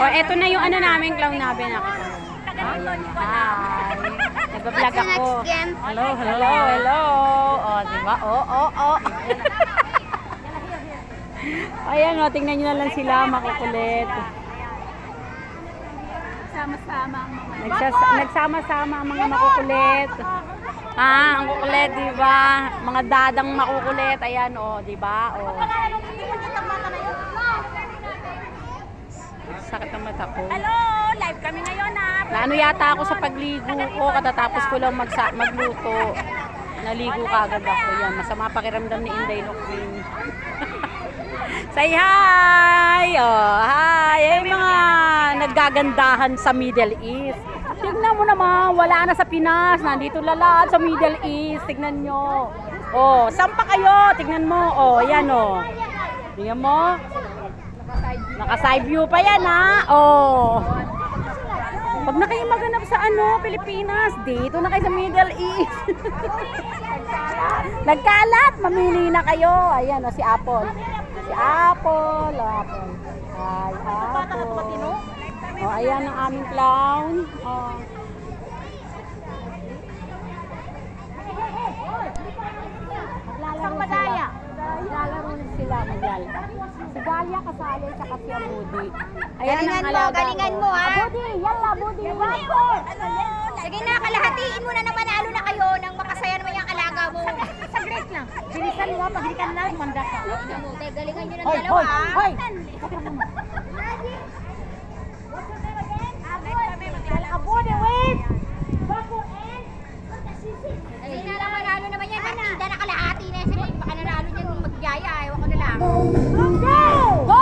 O, eto na yung ano namin, clown namin. Ayan, hi. Nagpa-vlog ako. Hello, hello, hello. O, diba? O. Ayan, o, tingnan nyo na lang sila, makukulit. Nagsama-sama ang mga makukulit. Ang kukulit, diba? Mga dadang makukulit. Ayan, o, diba? O. Sakit ng mata ko. Hello! Live kami ngayon ha! Naano yata ako sa pagligo ko, katatapos ko lang magluto. Naligo kagad ako. Yan, masama pakiramdam ni Inday Lokvin. Say hi! Oh, hi! Ay, mga naggagandahan sa Middle East. Tignan mo naman, wala na sa Pinas. Nandito lahat sa Middle East. Tignan nyo. Oh, saan pa kayo? Tignan mo. Oh, yan oh. Tignan mo. Naka-side view pa yan ha. Oh. Pag na kayo maganap sa Pilipinas, dito na kayo sa Middle East. Nagkalat, mamili na kayo. Ayan, si Apple. Si Apple. Hi, Apple. Oh, ayan ang aming clown. Oh. Isang madaya. Maglalaro sila, si Galia kasali sa kasi ang Budi. Galingan mo ha. Budi, yalla Budi. Sige na, kalahatiin mo na naman, manalo na kayo nang mapasaya naman yung alaga mo. Saglit lang. Bilisan mo, paglikan na, manda ka. Galingan nyo ng dalawa ha. Hoy! Abudi, wait! Sige na lang, manalo naman yan. Partida na kalahati na. Sige, baka nanalo niyan magyaya. Ewan ko na lang. Go! Go!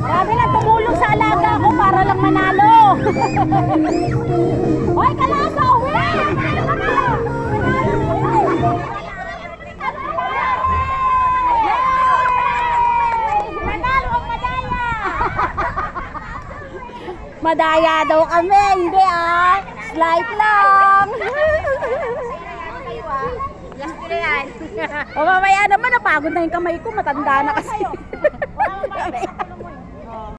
Grabe na tumulong sa alaga ko para lang manalo. Hoy, kalasa, win! Manalo ang madaya! Madaya daw kami, hindi ah. Slight lang. Last ko na yan. O mamaya naman, napagod na yung kamay ko, matanda na kasi.